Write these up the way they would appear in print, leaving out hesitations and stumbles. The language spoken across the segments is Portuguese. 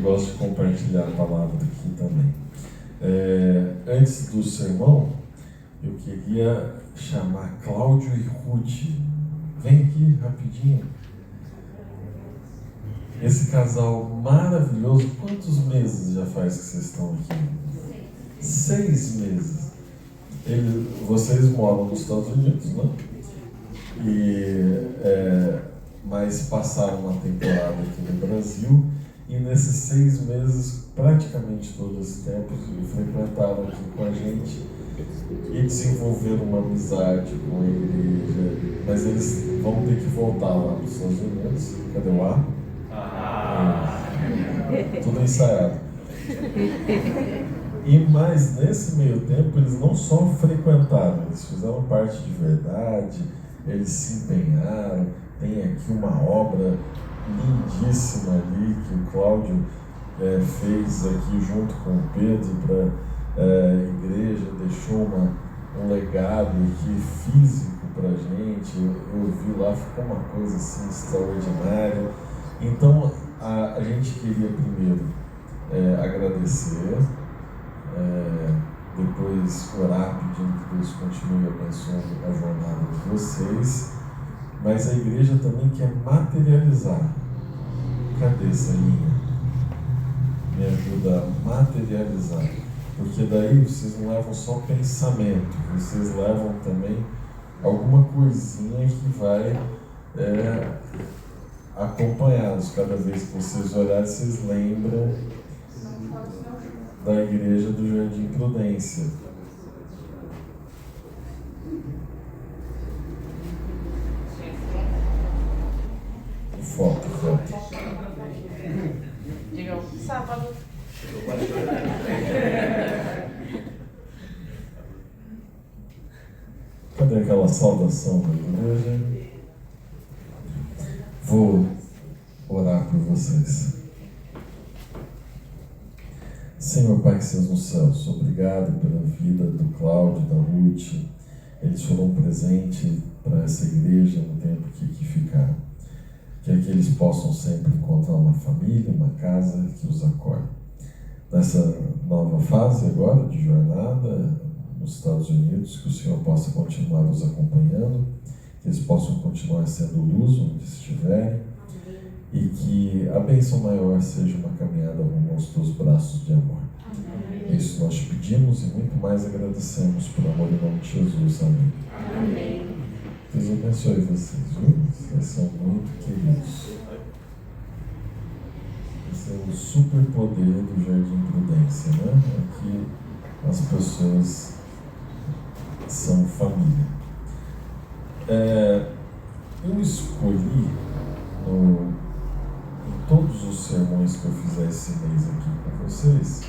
gosto de compartilhar a palavra aqui também. Antes do sermão, eu queria chamar Cláudio e Ruth. Vem aqui rapidinho. Esse casal maravilhoso. Quantos meses já faz que vocês estão aqui? 6 meses. Vocês moram nos Estados Unidos, né? Mas passaram uma temporada aqui no Brasil, e nesses 6 meses, praticamente todo esse tempo, frequentaram aqui com a gente e desenvolveram uma amizade com a igreja. Mas eles vão ter que voltar lá para os Estados Unidos. Cadê o ar? Tudo ensaiado. Mas nesse meio tempo eles não só frequentaram, eles fizeram parte de verdade, eles se empenharam. Tem aqui uma obra lindíssima ali que o Cláudio fez aqui junto com o Pedro para a igreja, deixou um legado aqui físico para a gente. Eu vi lá, ficou uma coisa assim extraordinária. Então a gente queria primeiro agradecer, depois orar pedindo que Deus continue abençoando a jornada de vocês, mas a igreja também quer materializar. Cadê essa linha? Me ajuda a materializar, porque daí vocês não levam só pensamento, vocês levam também alguma coisinha que vai acompanhá-los. Cada vez que vocês olharem, vocês lembram da igreja do Jardim Prudência. Foto. Diga sábado. Cadê aquela saudação da igreja? Vou orar por vocês. Senhor Pai que estás nos céus, obrigado pela vida do Cláudio, da Ruth. Eles foram um presente para essa igreja no tempo que aqui ficaram. Que eles possam sempre encontrar uma família, uma casa que os acolhe. Nessa nova fase agora de jornada nos Estados Unidos, que o Senhor possa continuar nos acompanhando, que eles possam continuar sendo luz onde estiverem, e que a bênção maior seja uma caminhada rumo aos teus braços de amor. É isso nós te pedimos e muito mais agradecemos por amor em nome de Jesus. Amém. Amém. Deus abençoe vocês, viu? Vocês são muito queridos. Esse é o superpoder do Jardim Prudência, né? Aqui as pessoas são família. Eu escolhi em todos os sermões que eu fizer esse mês aqui com vocês,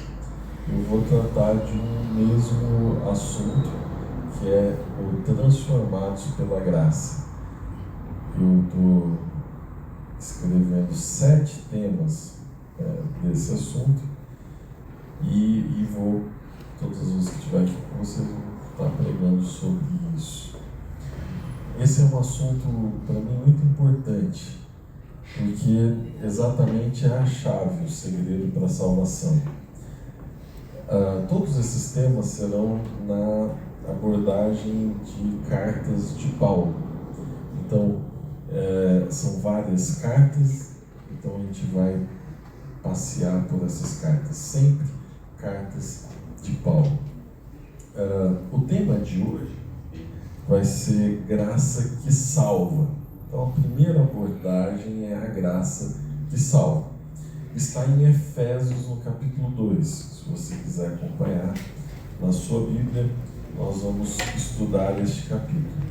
eu vou tratar de um mesmo assunto, que é o transformados pela graça. Eu estou escrevendo 7 temas desse assunto e vou, todas as vezes que estiver aqui com vocês, vou estar pregando sobre isso. Esse é um assunto para mim muito importante, porque exatamente é a chave, o segredo para a salvação. Todos esses temas serão na abordagem de cartas de Paulo. Então, são várias cartas, então a gente vai passear por essas cartas, sempre cartas de Paulo. O tema de hoje vai ser graça que salva. Então, a primeira abordagem é a graça que salva. Está em Efésios, no capítulo 2. Se você quiser acompanhar na sua Bíblia, nós vamos estudar este capítulo.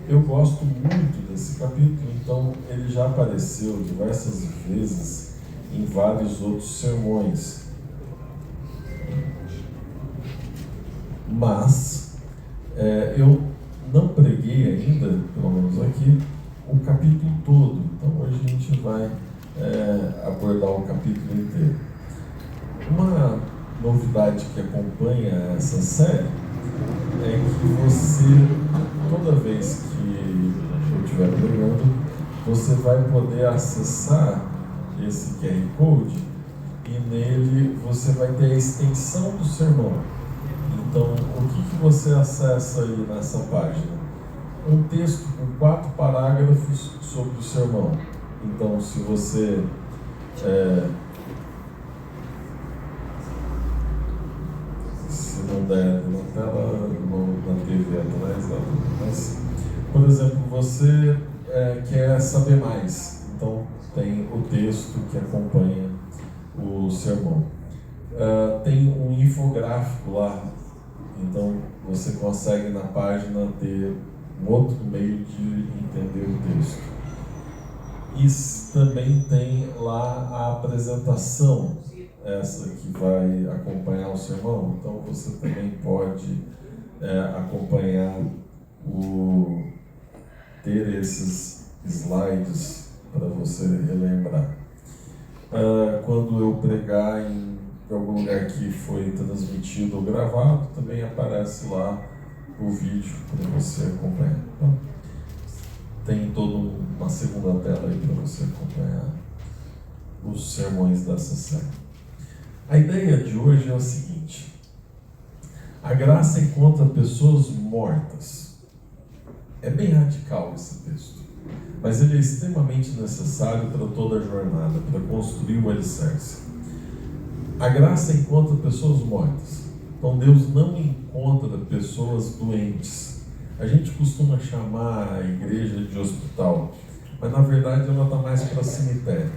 Eu gosto muito desse capítulo, então ele já apareceu diversas vezes em vários outros sermões. Mas eu não preguei ainda, pelo menos aqui, o capítulo todo. Então hoje a gente vai abordar o capítulo inteiro. Uma novidade que acompanha essa série é que você, toda vez que eu estiver pregando, você vai poder acessar esse QR Code e nele você vai ter a extensão do sermão. Então, o que você acessa aí nessa página? Um texto com 4 parágrafos sobre o sermão. Então, se você se não der na tela, na TV atrás, mas, por exemplo, você quer saber mais, então tem o texto que acompanha o sermão. Tem um infográfico lá, então você consegue na página ter um outro meio de entender o texto. E também tem lá a apresentação, essa que vai acompanhar o sermão. Então você também pode acompanhar, ter esses slides para você relembrar. Quando eu pregar em algum lugar que foi transmitido ou gravado, também aparece lá o vídeo para você acompanhar. Então, tem toda uma segunda tela aí para você acompanhar os sermões dessa série. A ideia de hoje é o seguinte: a graça encontra pessoas mortas. É bem radical esse texto, mas ele é extremamente necessário para toda a jornada, para construir o alicerce. A graça encontra pessoas mortas. Então Deus não encontra pessoas doentes. A gente costuma chamar a igreja de hospital, mas na verdade ela está mais para cemitério.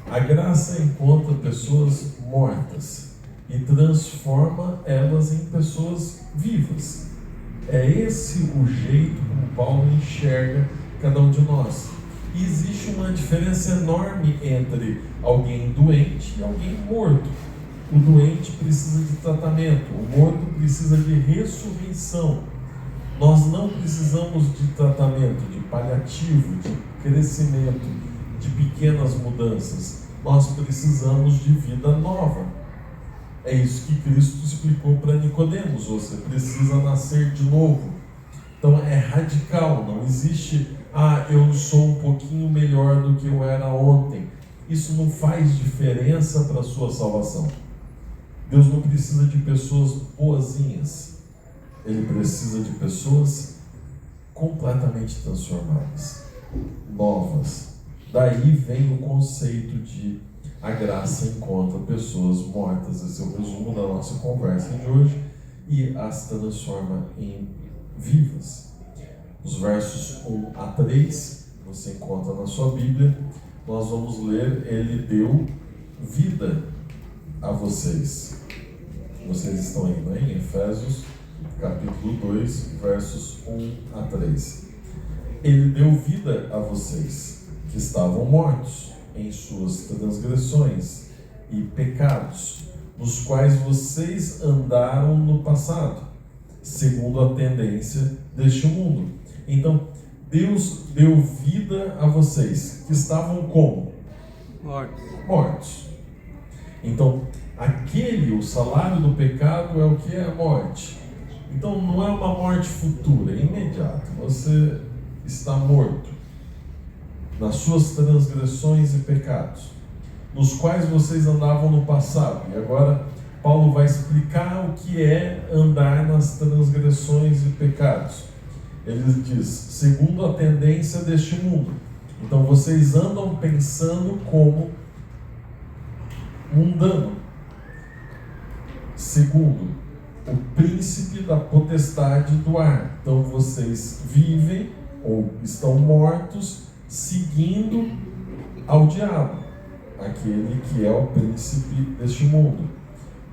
A graça encontra pessoas mortas e transforma elas em pessoas vivas. É esse o jeito como Paulo enxerga cada um de nós. E existe uma diferença enorme entre alguém doente e alguém morto. O doente precisa de tratamento, o morto precisa de ressurreição. Nós não precisamos de tratamento, de paliativo, de crescimento, de pequenas mudanças. Nós precisamos de vida nova. É isso que Cristo explicou para Nicodemos: você precisa nascer de novo. Então é radical, não existe eu sou um pouquinho melhor do que eu era ontem. Isso não faz diferença para a sua salvação. Deus não precisa de pessoas boazinhas, Ele precisa de pessoas completamente transformadas, novas. Daí vem o conceito de a graça encontra pessoas mortas. Esse é o resumo da nossa conversa de hoje, e as transforma em vivas. Os versos 1 a 3, você encontra na sua Bíblia. Nós vamos ler: Ele deu vida a vocês. Vocês estão aí, não é? Em Efésios, capítulo 2, versos 1 a 3. Ele deu vida a vocês, que estavam mortos em suas transgressões e pecados, nos quais vocês andaram no passado, segundo a tendência deste mundo. Então, Deus deu vida a vocês, que estavam como? Mortos. Então, o salário do pecado é o que? É a morte. Então, não é uma morte futura, é imediato. Você está morto nas suas transgressões e pecados, nos quais vocês andavam no passado. E agora Paulo vai explicar o que é andar nas transgressões e pecados. Ele diz: segundo a tendência deste mundo. Então vocês andam pensando como mundano, segundo o príncipe da potestade do ar. Então vocês vivem ou estão mortos seguindo ao diabo, aquele que é o príncipe deste mundo,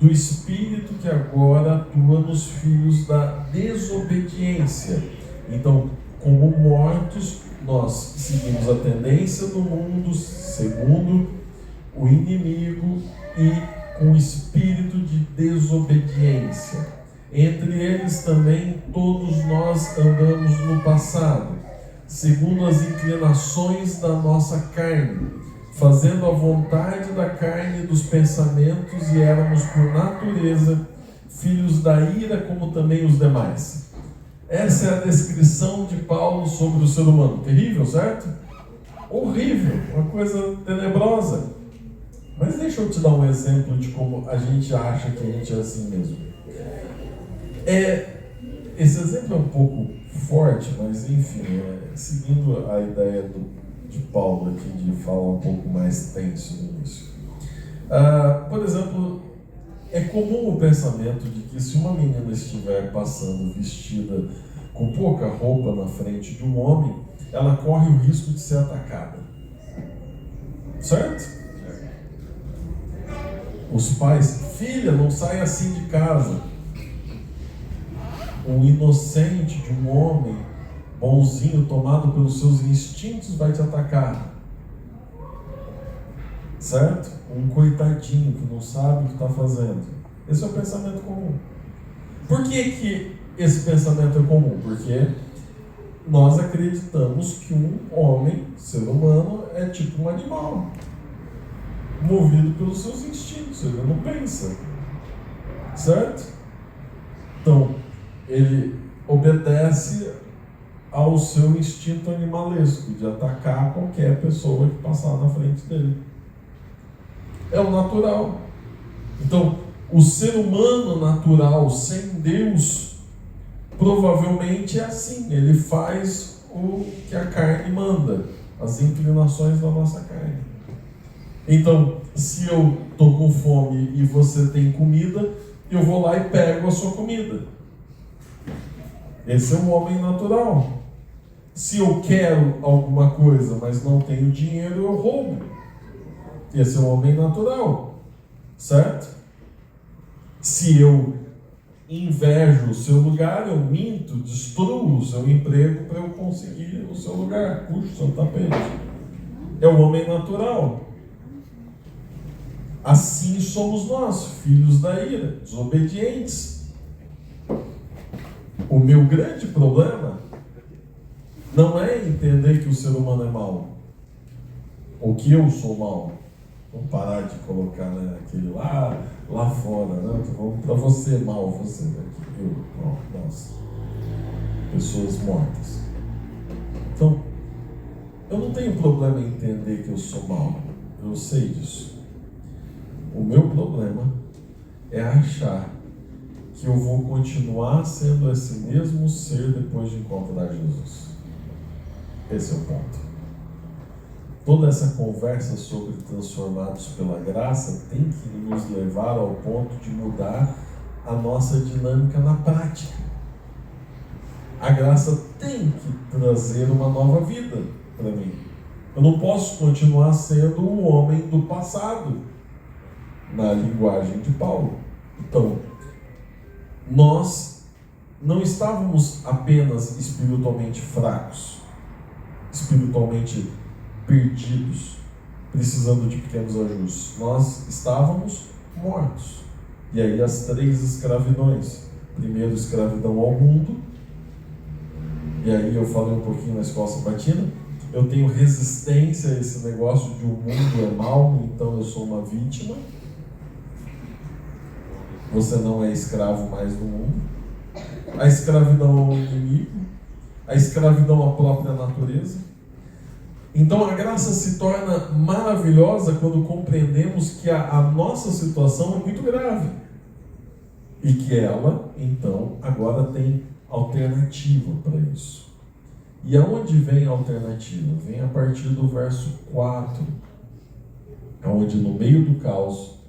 do espírito que agora atua nos filhos da desobediência. Então, como mortos, nós seguimos a tendência do mundo, segundo o inimigo, e com o espírito de desobediência. Entre eles também todos nós andamos no passado, segundo as inclinações da nossa carne, fazendo a vontade da carne e dos pensamentos, e éramos por natureza filhos da ira, como também os demais. Essa é a descrição de Paulo sobre o ser humano. Terrível, certo? Horrível, uma coisa tenebrosa. Mas deixa eu te dar um exemplo de como a gente acha que a gente é assim mesmo. Esse exemplo é um pouco forte, mas enfim, seguindo a ideia de Paulo aqui de falar um pouco mais tenso no início. Por exemplo, é comum o pensamento de que se uma menina estiver passando vestida com pouca roupa na frente de um homem, ela corre o risco de ser atacada. Certo? Os pais, filha, não sai assim de casa. Um inocente de um homem bonzinho, tomado pelos seus instintos, vai te atacar. Certo? Um coitadinho que não sabe o que está fazendo. Esse é o pensamento comum. Por que esse pensamento é comum? Porque nós acreditamos que um homem, ser humano, é tipo um animal, movido pelos seus instintos, ele não pensa. Certo? Então, ele obedece ao seu instinto animalesco de atacar qualquer pessoa que passar na frente dele. É o natural. Então, o ser humano natural, sem Deus, provavelmente é assim. Ele faz o que a carne manda, as inclinações da nossa carne. Então, se eu estou com fome e você tem comida, eu vou lá e pego a sua comida. Esse é um homem natural. Se eu quero alguma coisa, mas não tenho dinheiro, eu roubo. Esse é um homem natural. Certo? Se eu invejo o seu lugar, eu minto, destruo o seu emprego para eu conseguir o seu lugar, puxo o seu tapete. É o homem natural. Assim somos nós, filhos da ira, desobedientes. O meu grande problema não é entender que o ser humano é mau, ou que eu sou mau. Vamos parar de colocar, né, aquele lá fora, né? Vamos para você mal, você aqui, eu, nós, pessoas mortas. Então, eu não tenho problema em entender que eu sou mau, eu sei disso. O meu problema é achar que eu vou continuar sendo esse mesmo ser depois de encontrar Jesus. Esse é o ponto. Toda essa conversa sobre transformados pela graça tem que nos levar ao ponto de mudar a nossa dinâmica na prática. A graça tem que trazer uma nova vida para mim. Eu não posso continuar sendo o homem do passado, na linguagem de Paulo. Então, nós não estávamos apenas espiritualmente fracos, espiritualmente perdidos, precisando de pequenos ajustes. Nós estávamos mortos. E aí as 3 escravidões. Primeiro, escravidão ao mundo. E aí eu falei um pouquinho na escola sabatina. Eu tenho resistência a esse negócio de o mundo é mau, então eu sou uma vítima. Você não é escravo mais do mundo. A escravidão ao inimigo. A escravidão à própria natureza. Então a graça se torna maravilhosa quando compreendemos que a nossa situação é muito grave. E que ela, então, agora tem alternativa para isso. E aonde vem a alternativa? Vem a partir do verso 4. Onde no meio do caos,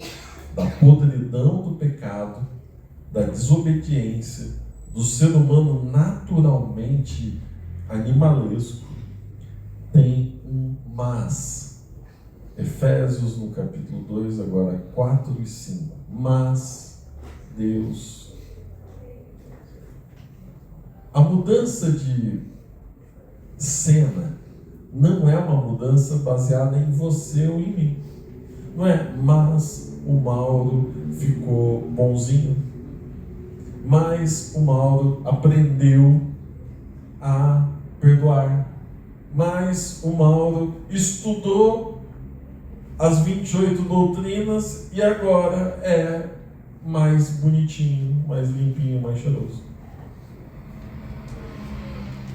da podridão do pecado, da desobediência, do ser humano naturalmente animalesco, tem um mas. Efésios no capítulo 2, agora 4 e 5. Mas Deus. A mudança de cena não é uma mudança baseada em você ou em mim. Não é, mas o Mauro ficou bonzinho. Mas o Mauro aprendeu a perdoar. Mas o Mauro estudou as 28 doutrinas e agora é mais bonitinho, mais limpinho, mais cheiroso.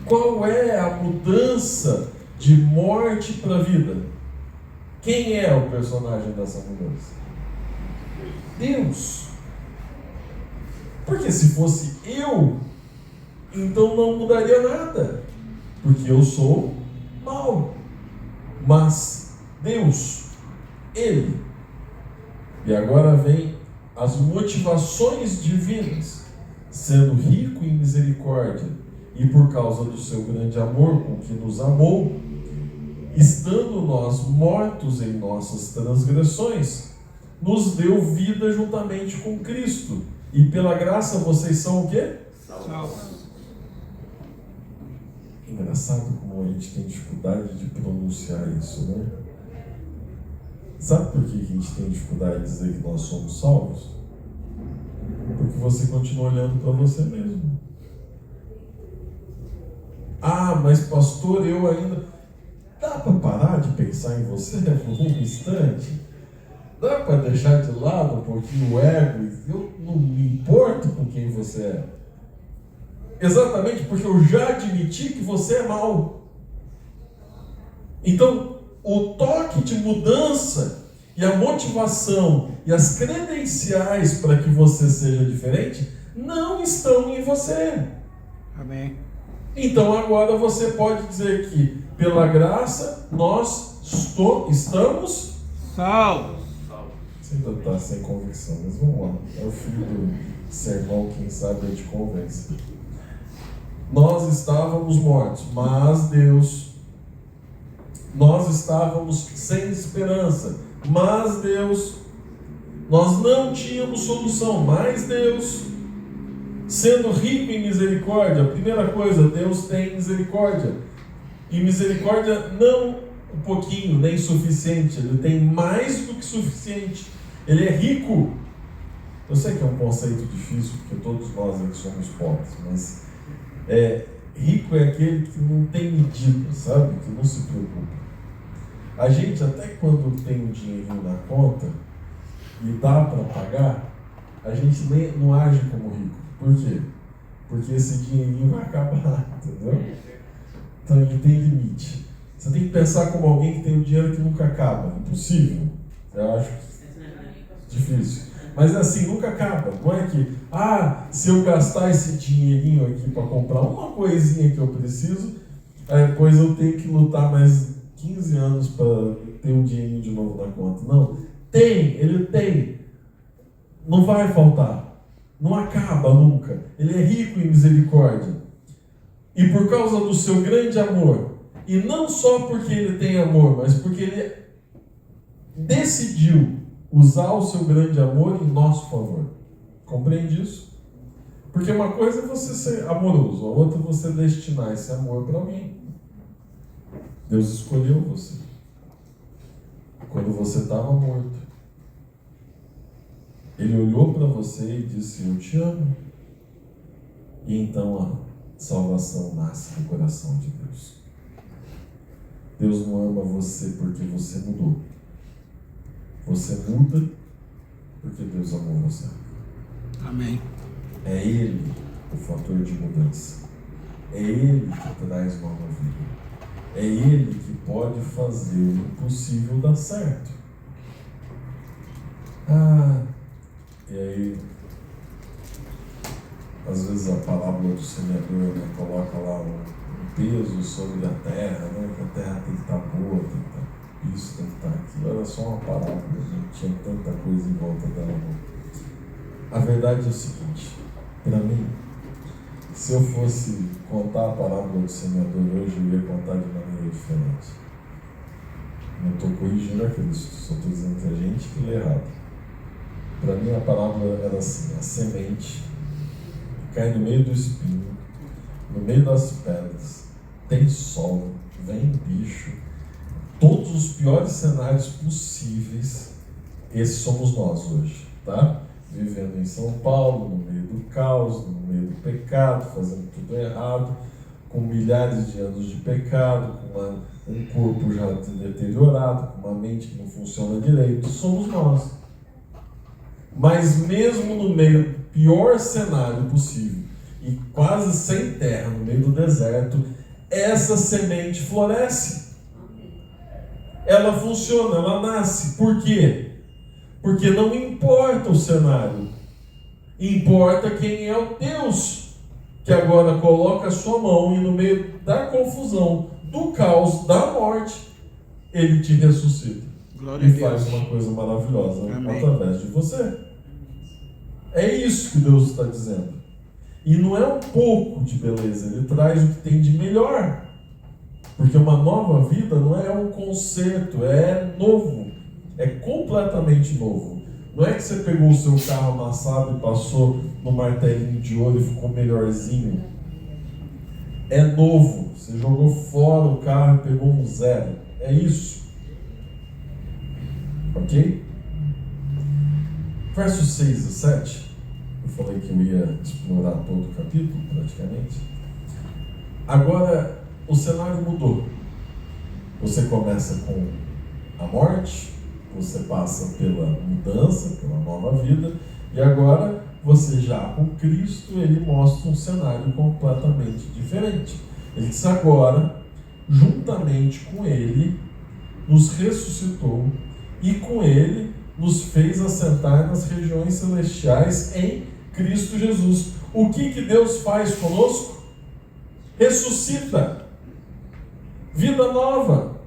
Qual é a mudança de morte para a vida? Quem é o personagem dessa mudança? Deus. Porque se fosse eu, então não mudaria nada, porque eu sou mau. Mas Deus, Ele. E agora vem as motivações divinas, sendo rico em misericórdia e por causa do seu grande amor com que nos amou, estando nós mortos em nossas transgressões, nos deu vida juntamente com Cristo. E pela graça vocês são o quê? Salvos. Engraçado como a gente tem dificuldade de pronunciar isso, né? Sabe por que a gente tem dificuldade de dizer que nós somos salvos? Porque você continua olhando para você mesmo. Ah, mas pastor, eu ainda... Dá para parar de pensar em você por um instante? Dá para deixar de lado um pouquinho o ego? Eu não me importo com quem você é. Exatamente porque eu já admiti que você é mau. Então, o toque de mudança e a motivação e as credenciais para que você seja diferente não estão em você. Amém. Então agora você pode dizer que pela graça nós estamos Salvos. Você ainda está sem convicção, mas vamos lá. É o filho do sermão, quem sabe eu te convence. Nós estávamos mortos, mas Deus... Nós estávamos sem esperança, mas Deus... Nós não tínhamos solução, mas Deus... Sendo rico em misericórdia, a primeira coisa, Deus tem misericórdia. E misericórdia não um pouquinho, nem suficiente. Ele tem mais do que suficiente. Ele é rico. Eu sei que é um conceito difícil, porque todos nós aqui somos pobres, mas rico é aquele que não tem medida, sabe? Que não se preocupa. A gente, até quando tem um dinheirinho na conta e dá para pagar, a gente não age como rico. Por quê? Porque esse dinheirinho vai acabar, entendeu? Então ele tem limite. Você tem que pensar como alguém que tem um dinheiro que nunca acaba. Impossível. Eu acho difícil. Mas assim, nunca acaba. Não é que, se eu gastar esse dinheirinho aqui para comprar uma coisinha que eu preciso, depois eu tenho que lutar mais 15 anos para ter um dinheirinho de novo na conta. Não. Ele tem. Não vai faltar. Não acaba nunca. Ele é rico em misericórdia. E por causa do seu grande amor, e não só porque ele tem amor, mas porque ele decidiu usar o seu grande amor em nosso favor. Compreende isso? Porque uma coisa é você ser amoroso, a outra é você destinar esse amor para alguém. Deus escolheu você. Quando você estava morto, Ele olhou para você e disse: eu te amo. E então a salvação nasce do coração de Deus. Deus não ama você porque você mudou. Você muda porque Deus amou você. Amém. É Ele o fator de mudança. É Ele que traz nova vida. É Ele que pode fazer o impossível dar certo. E aí, às vezes a parábola do semeador, né, coloca lá um peso sobre a terra, né, que a terra tem que estar boa, tem que estar isso, tem que estar aquilo. Era só uma parábola, não tinha tanta coisa em volta dela. Não. A verdade é o seguinte, para mim, se eu fosse contar a parábola do semeador hoje, eu ia contar de maneira diferente. Não estou corrigindo a Cristo, só estou dizendo que a gente que lê errado. Para mim a parábola era assim: a semente cai no meio do espinho, no meio das pedras, tem sol, vem bicho, todos os piores cenários possíveis. Esses somos nós hoje, tá? Vivendo em São Paulo, no meio do caos, no meio do pecado, fazendo tudo errado, com milhares de anos de pecado, com um corpo já deteriorado, com uma mente que não funciona direito. Somos nós. Mas mesmo no meio do pior cenário possível, e quase sem terra, no meio do deserto, essa semente floresce. ela funciona, ela nasce. Por quê? Porque não importa o cenário, importa quem é o Deus que agora coloca a sua mão e no meio da confusão, do caos, da morte, Ele te ressuscita. Glória E a faz Deus. uma coisa maravilhosa Amém. através de você. É isso que Deus está dizendo. E não é um pouco de beleza, Ele traz o que tem de melhor. Porque uma nova vida não é um conserto, é novo, é completamente novo. Não é que você pegou o seu carro amassado e passou no martelinho de ouro e ficou melhorzinho. É novo, você jogou fora o carro e pegou um zero. É isso. Ok? Versos 6 e 7, eu falei que eu ia explorar todo o capítulo praticamente. Agora o cenário mudou. Você começa com a morte, você passa pela mudança, pela nova vida, e agora você já com Cristo, Ele mostra um cenário completamente diferente. Ele diz: agora, juntamente com Ele, nos ressuscitou e com Ele nos fez assentar nas regiões celestiais em Cristo Jesus. O que Deus faz conosco? Ressuscita. Vida nova,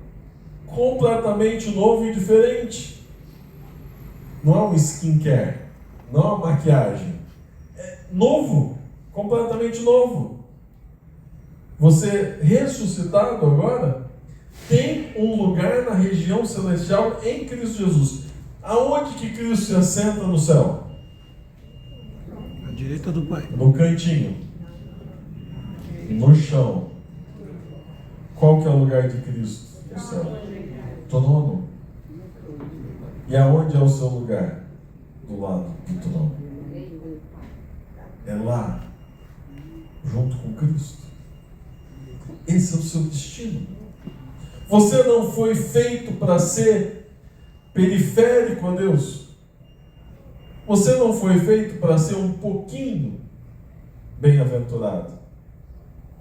completamente novo e diferente. Não é um skincare, não é uma maquiagem. É novo, completamente novo. Você ressuscitado agora tem um lugar na região celestial em Cristo Jesus. Aonde que Cristo se assenta no céu? À direita do Pai. No cantinho, no chão. Qual que é o lugar de Cristo no céu? Trono. E aonde é o seu lugar? Do lado do trono. É lá, junto com Cristo. Esse é o seu destino. Você não foi feito para ser periférico a Deus. Você não foi feito para ser um pouquinho bem-aventurado.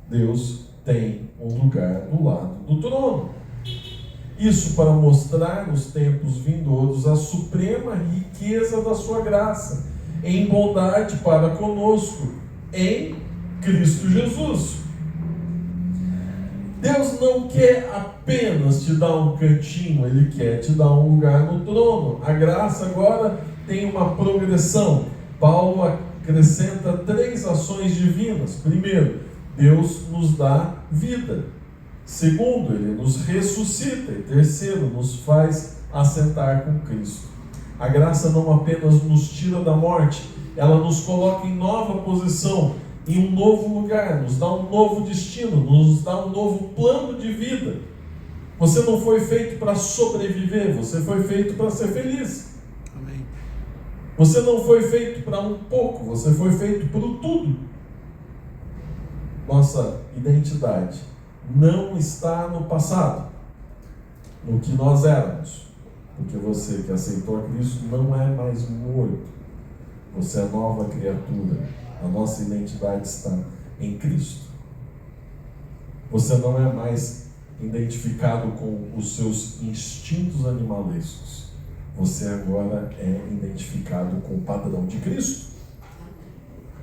Deus tem um lugar do lado do trono. Isso para mostrar nos tempos vindouros a suprema riqueza da sua graça, em bondade para conosco, em Cristo Jesus. Deus não quer apenas te dar um cantinho, Ele quer te dar um lugar no trono. A graça agora tem uma progressão. Paulo acrescenta 3 ações divinas. Primeiro, Deus nos dá vida. Segundo, Ele nos ressuscita. E terceiro, nos faz assentar com Cristo. A graça não apenas nos tira da morte, ela nos coloca em nova posição, em um novo lugar, nos dá um novo destino, nos dá um novo plano de vida. Você não foi feito para sobreviver, você foi feito para ser feliz. Amém. Você não foi feito para um pouco, você foi feito para o tudo. Nossa identidade não está no passado, no que nós éramos, porque você que aceitou a Cristo não é mais morto, você é nova criatura. A nossa identidade está em Cristo. Você não é mais identificado com os seus instintos animalescos. Você agora é identificado com o padrão de Cristo.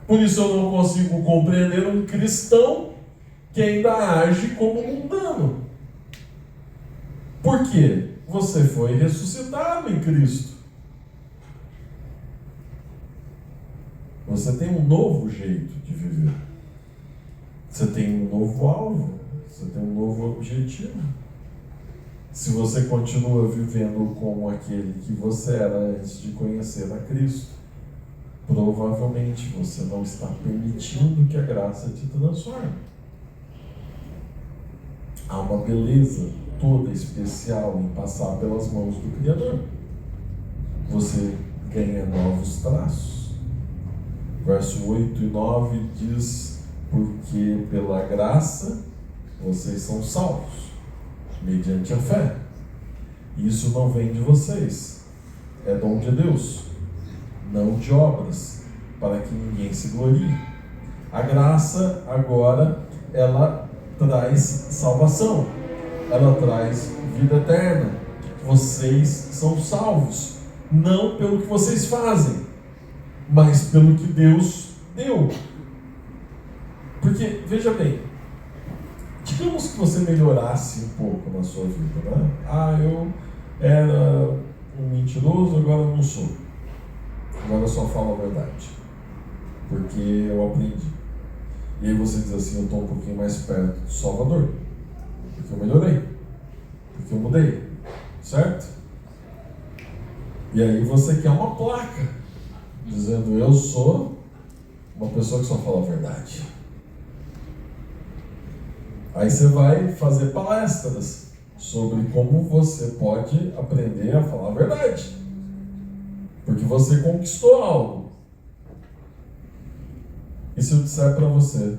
Por isso eu não consigo compreender um cristão que ainda age como mundano. Por quê? Você foi ressuscitado em Cristo. Você tem um novo jeito de viver. Você tem um novo alvo. Você tem um novo objetivo. Se você continua vivendo como aquele que você era antes de conhecer a Cristo, provavelmente você não está permitindo que a graça te transforme. Há uma beleza toda especial em passar pelas mãos do Criador. Você ganha novos traços. Verso 8 e 9 diz: porque pela graça vocês são salvos, mediante a fé. Isso não vem de vocês, é dom de Deus, não de obras, para que ninguém se glorie. A graça agora, ela traz salvação. ela traz vida eterna. Vocês são salvos, não pelo que vocês fazem, mas pelo que Deus deu. Porque, veja bem, digamos que você melhorasse um pouco na sua vida, né? Eu era um mentiroso, agora eu não sou. Agora eu só falo a verdade, porque eu aprendi. E aí você diz assim, eu estou um pouquinho mais perto do Salvador, porque eu melhorei, porque eu mudei, certo? E aí você quer uma placa, dizendo, eu sou uma pessoa que só fala a verdade. Aí você vai fazer palestras sobre como você pode aprender a falar a verdade, porque você conquistou algo. E se eu disser para você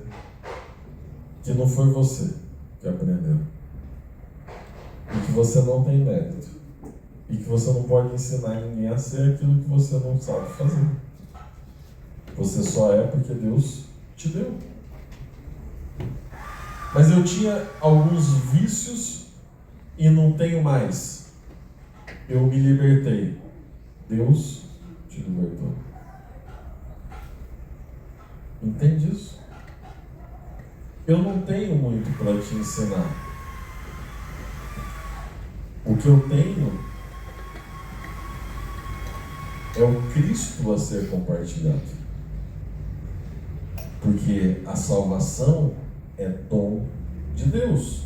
que não foi você que aprendeu, e que você não tem mérito, e que você não pode ensinar ninguém a ser aquilo que você não sabe fazer, você só é porque Deus te deu. Mas eu tinha alguns vícios e não tenho mais. Eu me libertei. Deus te libertou. Entende isso? Eu não tenho muito para te ensinar. O que eu tenho é o Cristo a ser compartilhado. Porque a salvação é dom de Deus,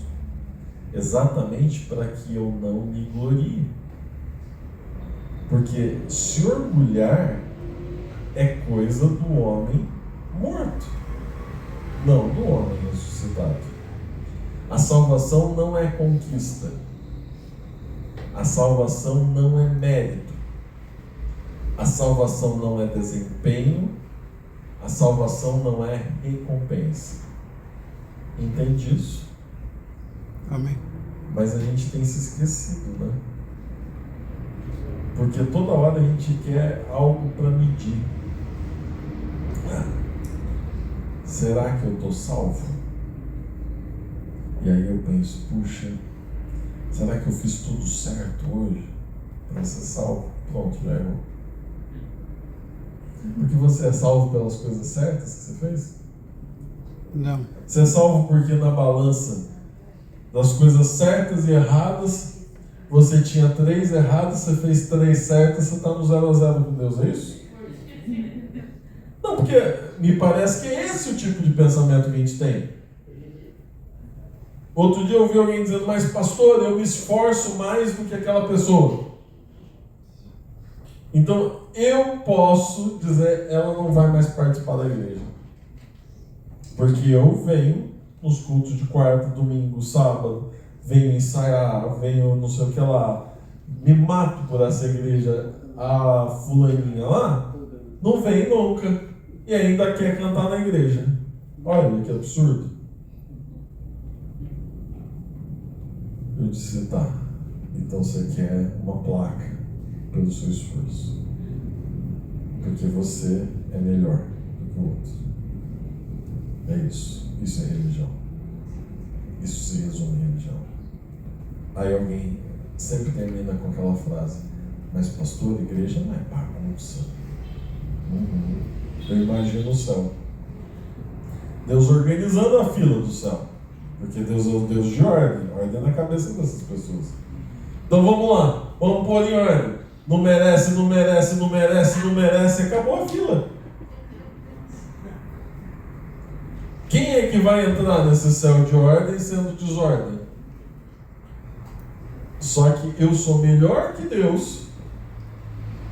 exatamente para que eu não me glorie. Porque se orgulhar é coisa do homem morto, não do homem ressuscitado. A salvação não é conquista, a salvação não é mérito, a salvação não é desempenho, a salvação não é recompensa. Entende isso? Amém. Mas a gente tem se esquecido, né? Porque toda hora a gente quer algo para medir. Será que eu estou salvo? E aí eu penso, puxa, será que eu fiz tudo certo hoje para ser salvo? Pronto, já errou. Porque você é salvo pelas coisas certas que você fez? Não. Você é salvo porque na balança das coisas certas e erradas, você tinha 3 erradas, você fez 3 certas, você está no 0 a 0 com Deus, é isso? Não, porque me parece que é esse o tipo de pensamento que a gente tem. Outro dia eu ouvi alguém dizendo, mas pastor, eu me esforço mais do que aquela pessoa. Então eu posso dizer, ela não vai mais participar da igreja. Porque eu venho nos cultos de quarta, domingo, sábado, venho ensaiar, venho não sei o que lá, me mato por essa igreja, a fulaninha lá, não vem nunca, e ainda quer cantar na igreja. Olha que absurdo. Eu disse, tá, então você quer uma placa pelo seu esforço, porque você é melhor do que o outro. É isso é religião. Isso se resume em religião. Aí alguém sempre termina com aquela frase, mas pastor, igreja não é bagunça. Eu imagino o céu, Deus organizando a fila do céu, porque Deus é o Deus de ordem na cabeça dessas pessoas. Então vamos lá, vamos pôr em ordem. Não merece, não merece, não merece, não merece, acabou a fila. Quem é que vai entrar nesse céu de ordem sendo desordem? Só que eu sou melhor que Deus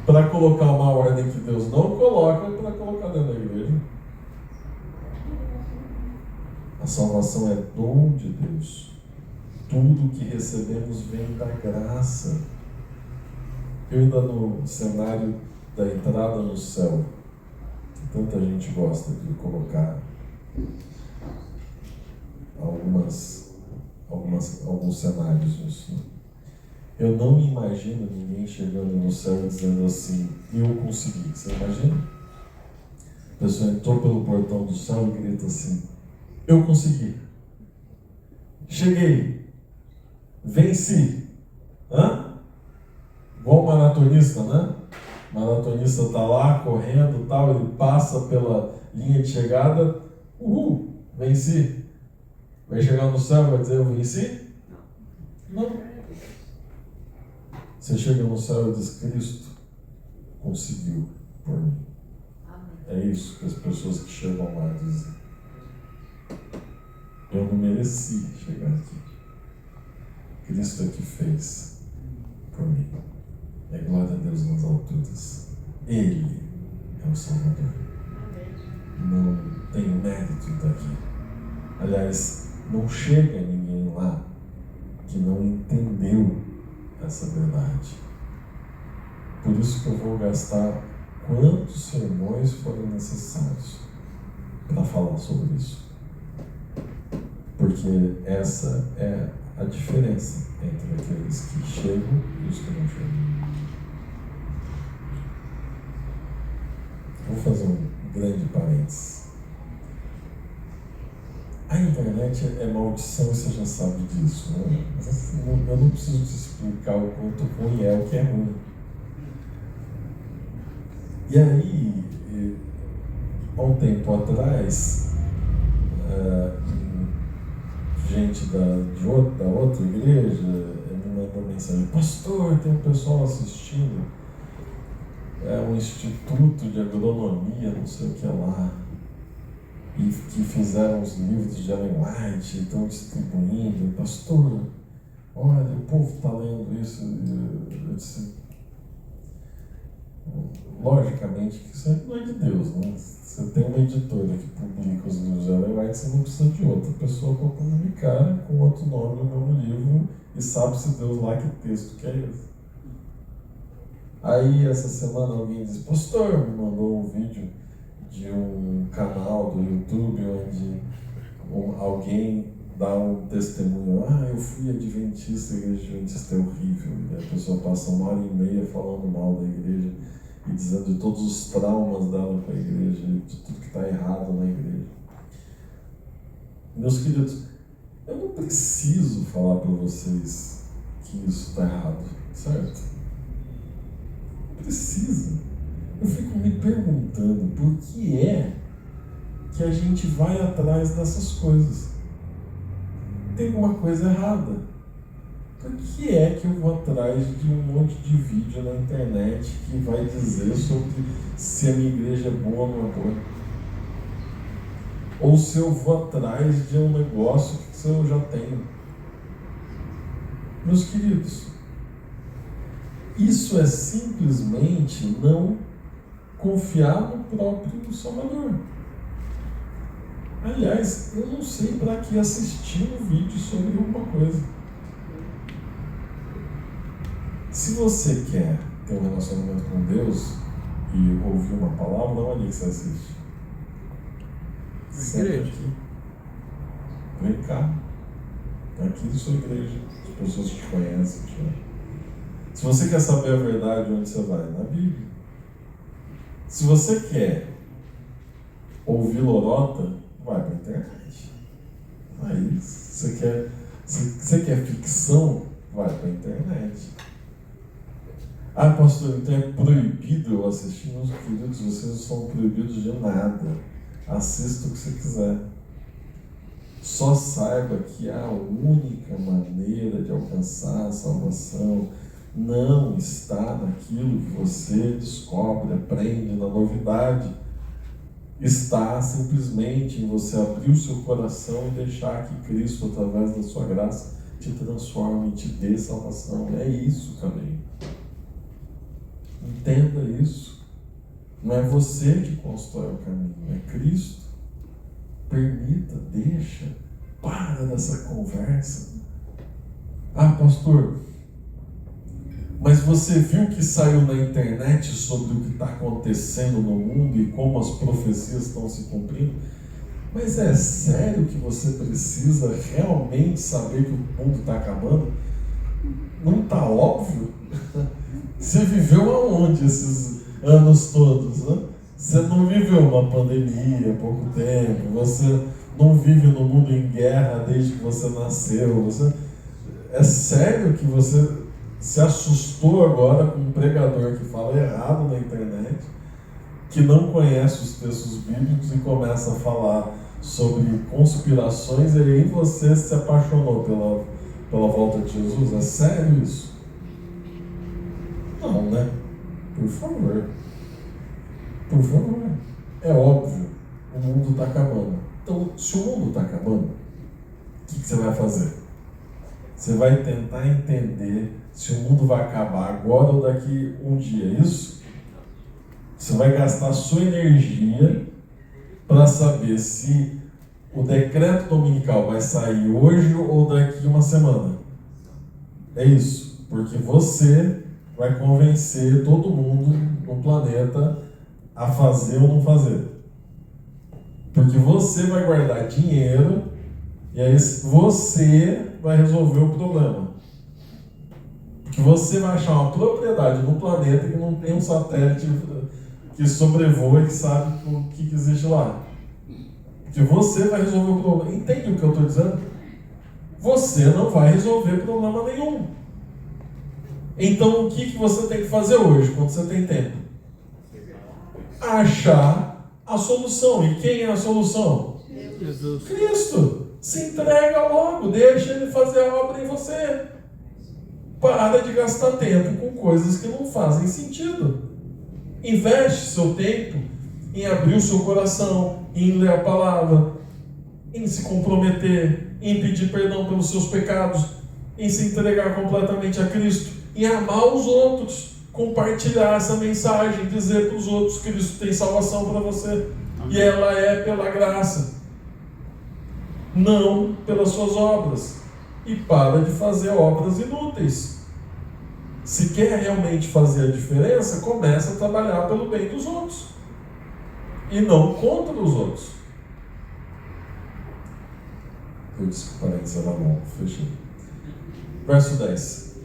para colocar uma ordem que Deus não coloca para colocar dentro da igreja. A salvação é dom de Deus. Tudo que recebemos vem da graça. Eu ainda no cenário da entrada no céu, que tanta gente gosta de colocar alguns cenários nisso. Eu não me imagino ninguém chegando no céu e dizendo assim, eu consegui. Você imagina? A pessoa entrou pelo portão do céu e grita assim, eu consegui. Cheguei. venci. Hã? Igual maratonista, né? O maratonista está lá correndo, tal, ele passa pela linha de chegada, venci. Vai chegar no céu e vai dizer, eu venci? Não. Você chega no céu e diz, Cristo conseguiu por mim. É isso que as pessoas que chegam lá dizem. Eu não mereci chegar aqui. Cristo é que fez por mim. É glória a Deus nas alturas. Ele é o Salvador. Não tenho mérito daqui. Aliás, não chega ninguém lá que não entendeu essa verdade. Por isso que eu vou gastar quantos sermões forem necessários para falar sobre isso. Porque essa é a diferença entre aqueles que chegam e os que não chegam. Vou fazer um grande parênteses. A internet é maldição e você já sabe disso, né? Eu não preciso te explicar o quanto ruim é o que é ruim. E aí, há um tempo atrás, gente da outra igreja me mandou mensagem: pastor, tem um pessoal assistindo, é um instituto de agronomia, não sei o que lá, e que fizeram os livros de Ellen White, estão distribuindo. Pastor, olha, o povo está lendo isso. Eu disse, logicamente que isso não é de Deus, né? Você tem uma editora que publica os livros de Ellen White, você não precisa de outra pessoa para publicar com outro nome no mesmo livro, e sabe-se Deus lá que texto que é esse. Aí essa semana alguém disse: pastor, me mandou um vídeo de um canal do YouTube onde alguém dá um testemunho: eu fui adventista, a igreja adventista é horrível. E a pessoa passa 1h30 falando mal da igreja e dizendo de todos os traumas dela com a igreja, de tudo que está errado na igreja. Meus queridos, eu não preciso falar para vocês que isso está errado, certo? Precisa. Eu fico me perguntando por que é que a gente vai atrás dessas coisas. Tem alguma coisa errada. Por que é que eu vou atrás de um monte de vídeo na internet que vai dizer sobre se a minha igreja é boa ou não é boa? Ou se eu vou atrás de um negócio que eu já tenho? Meus queridos, isso é simplesmente não confiar no próprio Salvador. Aliás, eu não sei para que assistir um vídeo sobre alguma coisa. Se você quer ter um relacionamento com Deus e ouvir uma palavra, onde que você assiste? Na igreja. Aqui. Vem cá. Aqui na sua igreja. As pessoas te conhecem. Se você quer saber a verdade, onde você vai? Na Bíblia. Se você quer ouvir lorota, vai para a internet. Aí, se você quer ficção, vai para a internet. Pastor, então é proibido eu assistir? Meus queridos, vocês não são proibidos de nada. Assista o que você quiser. Só saiba que a única maneira de alcançar a salvação não está naquilo que você descobre, aprende, na novidade. Está simplesmente em você abrir o seu coração e deixar que Cristo, através da sua graça, te transforme e te dê salvação. É isso, caminho. Entenda isso. Não é você que constrói o caminho, é Cristo. Permita, deixa, para dessa conversa. Pastor, mas você viu que saiu na internet sobre o que está acontecendo no mundo e como as profecias estão se cumprindo? Mas é sério que você precisa realmente saber que o mundo está acabando? Não está óbvio? Você viveu aonde esses anos todos, né? Você não viveu uma pandemia há pouco tempo, você não vive no mundo em guerra desde que você nasceu. É sério que você se assustou agora com um pregador que fala errado na internet, que não conhece os textos bíblicos e começa a falar sobre conspirações, e aí você se apaixonou pela volta de Jesus? É sério isso? Não, né? Por favor. Por favor. É óbvio, o mundo está acabando. Então, se o mundo está acabando, o que você vai fazer? Você vai tentar entender se o mundo vai acabar agora ou daqui um dia, é isso? Você vai gastar a sua energia para saber se o decreto dominical vai sair hoje ou daqui uma semana. É isso. Porque você vai convencer todo mundo no planeta a fazer ou não fazer. Porque você vai guardar dinheiro e aí você vai resolver o problema. Porque você vai achar uma propriedade no planeta que não tem um satélite que sobrevoa e que sabe o que existe lá. Porque você vai resolver o problema. Entende o que eu estou dizendo? Você não vai resolver problema nenhum. Então o que você tem que fazer hoje, quando você tem tempo? Achar a solução. E quem é a solução? Jesus. Cristo. Se entrega logo, deixa Ele fazer a obra em você. Para de gastar tempo com coisas que não fazem sentido. Investe seu tempo em abrir o seu coração, em ler a palavra, em se comprometer, em pedir perdão pelos seus pecados, em se entregar completamente a Cristo, em amar os outros, compartilhar essa mensagem, dizer para os outros que Cristo tem salvação para você. E ela é pela graça, não pelas suas obras. E para de fazer obras inúteis. Se quer realmente fazer a diferença, começa a trabalhar pelo bem dos outros e não contra os outros. Eu disse que o parênteses era bom, fechei. Verso 10.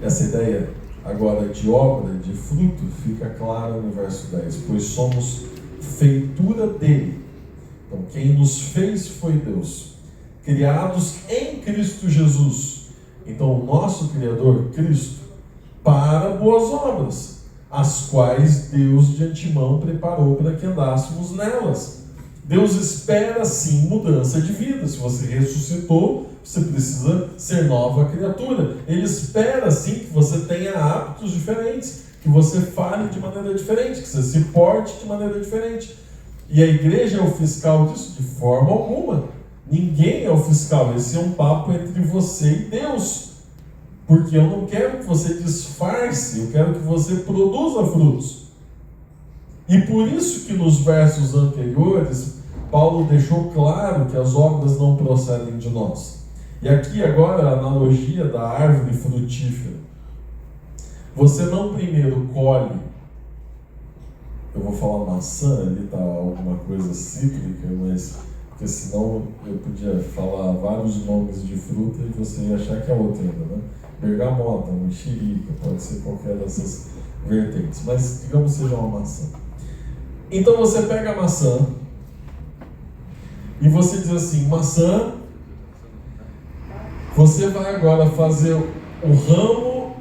Essa ideia agora de obra, de fruto, fica clara no verso 10. Pois somos feitura dele. Então quem nos fez foi Deus. Criados em Cristo Jesus. Então o nosso Criador, Cristo, para boas obras, as quais Deus de antemão preparou para que andássemos nelas. Deus espera sim mudança de vida. Se você ressuscitou, você precisa ser nova criatura. Ele espera sim que você tenha hábitos diferentes, que você fale de maneira diferente, que você se porte de maneira diferente. E a igreja é o fiscal disso? De forma alguma. Ninguém é o fiscal. Esse é um papo entre você e Deus. Porque eu não quero que você disfarce, eu quero que você produza frutos. E por isso que nos versos anteriores, Paulo deixou claro que as obras não procedem de nós. E aqui agora a analogia da árvore frutífera. Você não primeiro colhe, eu vou falar maçã, ali está alguma coisa cítrica, mas porque senão eu podia falar vários nomes de fruta e você ia achar que é outra ainda, né? Bergamota, mexerica, pode ser qualquer dessas vertentes, mas digamos que seja uma maçã. Então você pega a maçã e você diz assim: maçã, você vai agora fazer o ramo,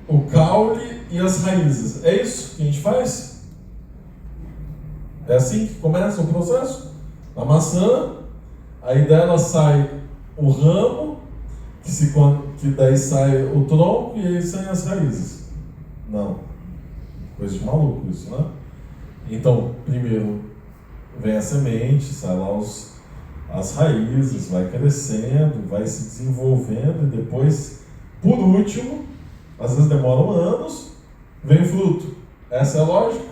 o caule e as raízes. É isso que a gente faz? É assim que começa o processo? A maçã, aí dela sai o ramo, que daí sai o tronco e aí saem as raízes. Não. Coisa de maluco isso, né? Então, primeiro vem a semente, sai lá as raízes, vai crescendo, vai se desenvolvendo e depois, por último, às vezes demoram anos, vem o fruto. Essa é a lógica?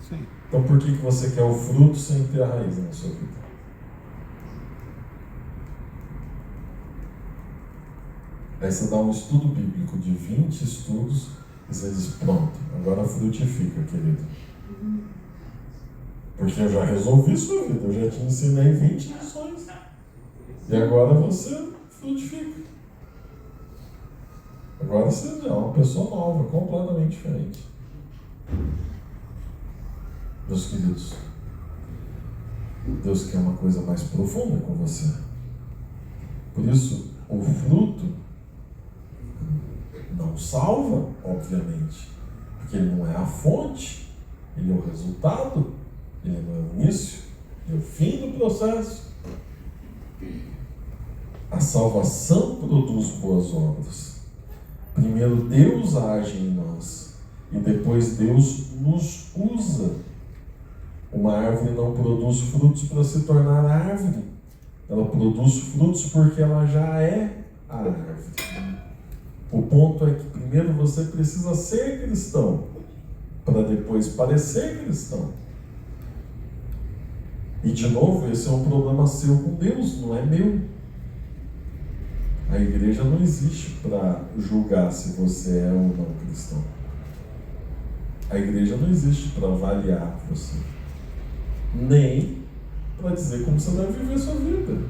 Sim. Então por que você quer o fruto sem ter a raiz na sua vida? Aí você dá um estudo bíblico de 20 estudos e você diz: pronto, agora frutifica, querido. Porque eu já resolvi sua vida, eu já te ensinei 20 lições. E agora você frutifica. Agora você é uma pessoa nova, completamente diferente. Meus queridos, Deus quer uma coisa mais profunda com você. Por isso, o fruto não salva, obviamente, porque ele não é a fonte, ele é o resultado, ele não é o início, ele é o fim do processo. A salvação produz boas obras. Primeiro Deus age em nós e depois Deus nos usa. Uma árvore não produz frutos para se tornar árvore. Ela produz frutos porque ela já é a árvore. O ponto é que primeiro você precisa ser cristão para depois parecer cristão. E de novo, esse é um problema seu com Deus, não é meu. A igreja não existe para julgar se você é ou não cristão. A igreja não existe para avaliar você, nem para dizer como você deve viver a sua vida.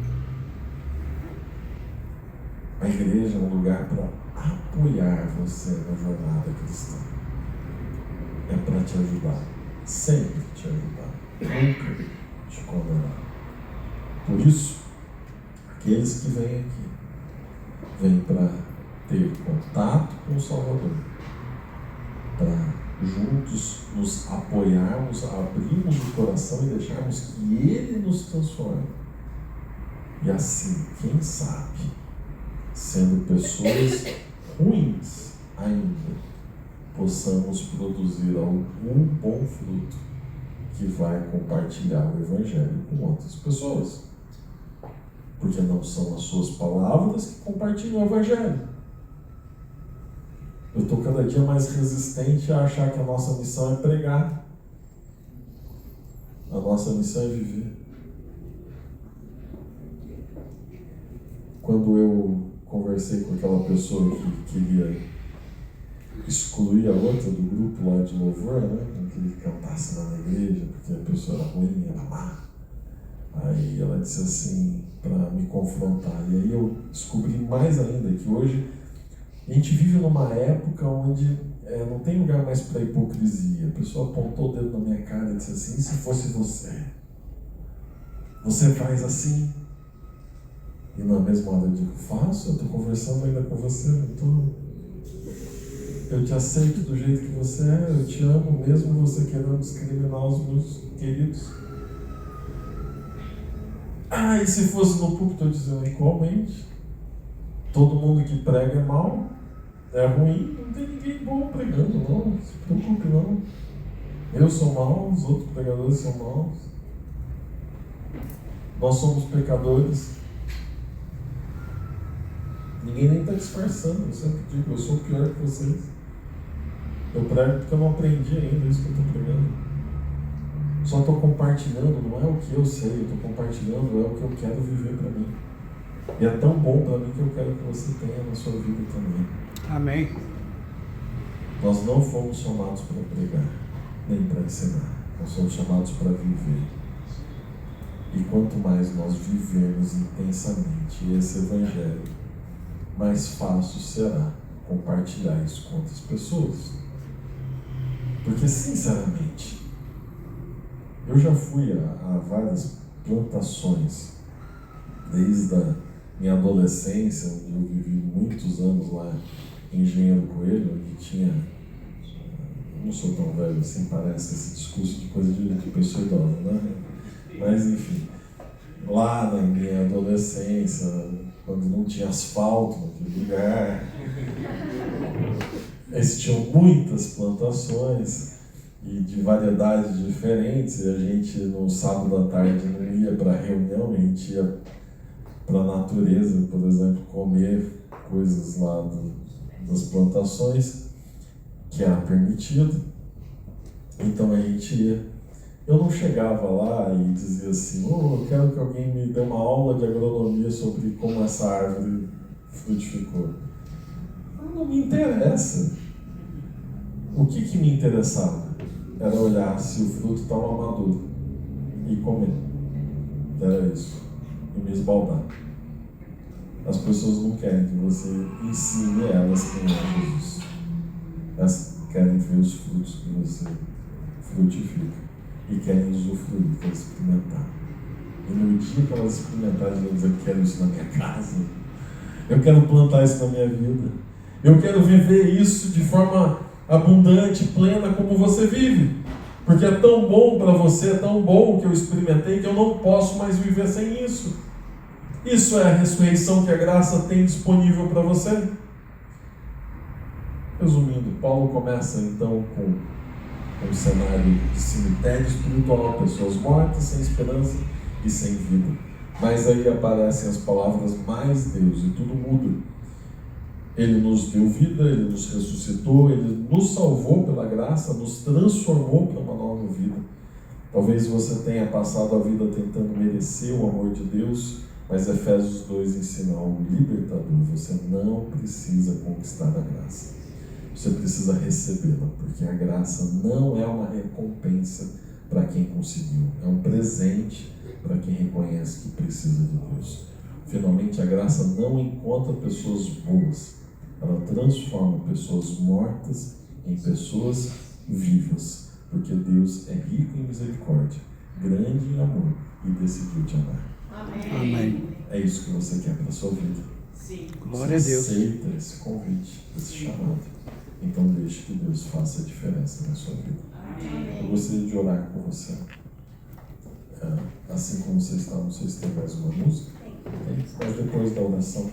A igreja é um lugar para apoiar você na jornada cristã. É para te ajudar, sempre te ajudar, nunca te condenar. Por isso, aqueles que vêm aqui, vêm para ter contato com o Salvador, para juntos nos apoiarmos, abrirmos o coração e deixarmos que Ele nos transforme. E assim, quem sabe, sendo pessoas ruins ainda, possamos produzir algum bom fruto que vai compartilhar o Evangelho com outras pessoas. Porque não são as suas palavras que compartilham o Evangelho. Eu estou cada dia mais resistente a achar que a nossa missão é pregar. A nossa missão é viver. Quando eu conversei com aquela pessoa que queria excluir a outra do grupo lá de louvor, né? Não queria que cantasse lá na igreja, porque a pessoa era ruim, era má. Aí ela disse assim, para me confrontar. E aí eu descobri mais ainda que hoje a gente vive numa época onde não tem lugar mais para hipocrisia. A pessoa apontou o dedo na minha cara e disse assim, e se fosse você? Você faz assim? E na mesma hora eu digo, faço, eu estou conversando ainda com você, eu te aceito do jeito que você é, eu te amo mesmo você querendo discriminar os meus queridos. Ah, e se fosse no púlpito eu dizia, igualmente, todo mundo que prega é mau, é ruim, não tem ninguém bom pregando, não se preocupe não. Eu sou mau, os outros pregadores são maus. Nós somos pecadores. Ninguém nem está disfarçando, eu sempre digo, eu sou pior que vocês. Eu prego porque eu não aprendi ainda isso que eu estou pregando. Só estou compartilhando, não é o que eu sei, eu estou compartilhando, é o que eu quero viver para mim. E é tão bom para mim que eu quero que você tenha na sua vida também. Amém. Nós não fomos chamados para pregar, nem para ensinar. Nós somos chamados para viver. E quanto mais nós vivermos intensamente esse Evangelho, mais fácil será compartilhar isso com outras pessoas. Porque, sinceramente, eu já fui a várias plantações, desde a minha adolescência, onde eu vivi muitos anos lá em Engenheiro Coelho, onde tinha, não sou tão velho assim, parece esse discurso de coisa de pessoa idosa, né? Mas enfim, lá na minha adolescência, quando não tinha asfalto naquele lugar, existiam muitas plantações e de variedades diferentes, e a gente no sábado à tarde não ia para reunião, a gente ia para a natureza, por exemplo, comer coisas lá das plantações, que era permitido. Então a gente ia. Eu não chegava lá e dizia assim, eu quero que alguém me dê uma aula de agronomia sobre como essa árvore frutificou. Não me interessa. O que me interessava era olhar se o fruto estava maduro e comer. Era isso. E me esbaldar. As pessoas não querem que você ensine elas quem é Jesus. Elas querem ver os frutos que você frutifica. E querem usufruir, querem experimentar. E no dia que elas experimentarem, elas vão dizer, eu quero isso na minha casa. Eu quero plantar isso na minha vida. Eu quero viver isso de forma abundante, plena, como você vive. Porque é tão bom para você, é tão bom que eu experimentei, que eu não posso mais viver sem isso. Isso é a ressurreição que a graça tem disponível para você. Resumindo, Paulo começa então com um cenário de cemitério espiritual, pessoas mortas, sem esperança e sem vida. Mas aí aparecem as palavras mais Deus e tudo muda. Ele nos deu vida, Ele nos ressuscitou, Ele nos salvou pela graça, nos transformou para uma nova vida. Talvez você tenha passado a vida tentando merecer o amor de Deus, mas Efésios 2 ensina algo libertador. Você não precisa conquistar a graça. Você precisa recebê-la, porque a graça não é uma recompensa para quem conseguiu. É um presente para quem reconhece que precisa de Deus. Finalmente, a graça não encontra pessoas boas. Ela transforma pessoas mortas em pessoas vivas, porque Deus é rico em misericórdia, grande em amor e decidiu te amar. Amém. É isso que você quer para a sua vida. Sim. Glória a Deus. Aceita esse convite, esse chamado. Então deixe que Deus faça a diferença na sua vida. Eu gostaria de orar com você. Assim como você está, não sei se tem mais uma música. Mas depois da oração,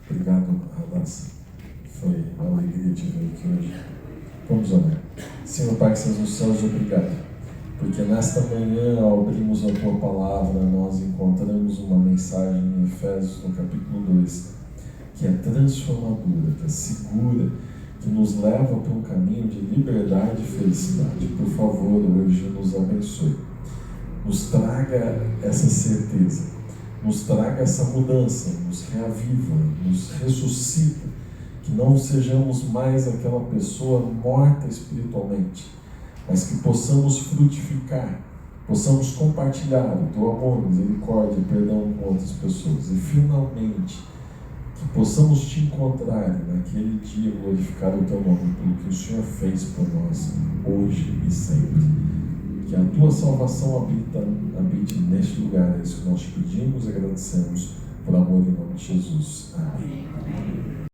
obrigado, Radassa. Foi uma alegria te ver aqui hoje. Vamos orar. Senhor Pai que estás nos céus, obrigado. Porque nesta manhã, ao abrirmos a Tua Palavra, nós encontramos uma mensagem em Efésios, no capítulo 2, que é transformadora, que é segura, que nos leva para um caminho de liberdade e felicidade. Por favor, hoje nos abençoe. Nos traga essa certeza, nos traga essa mudança, nos reaviva, nos ressuscita, que não sejamos mais aquela pessoa morta espiritualmente, mas que possamos frutificar, possamos compartilhar o Teu amor, misericórdia e perdão com outras pessoas, e finalmente que possamos Te encontrar naquele dia, glorificar o Teu nome pelo que o Senhor fez por nós, hoje e sempre. Que a Tua salvação habite neste lugar. É isso que nós te pedimos e agradecemos por amor em nome de Jesus. Amém.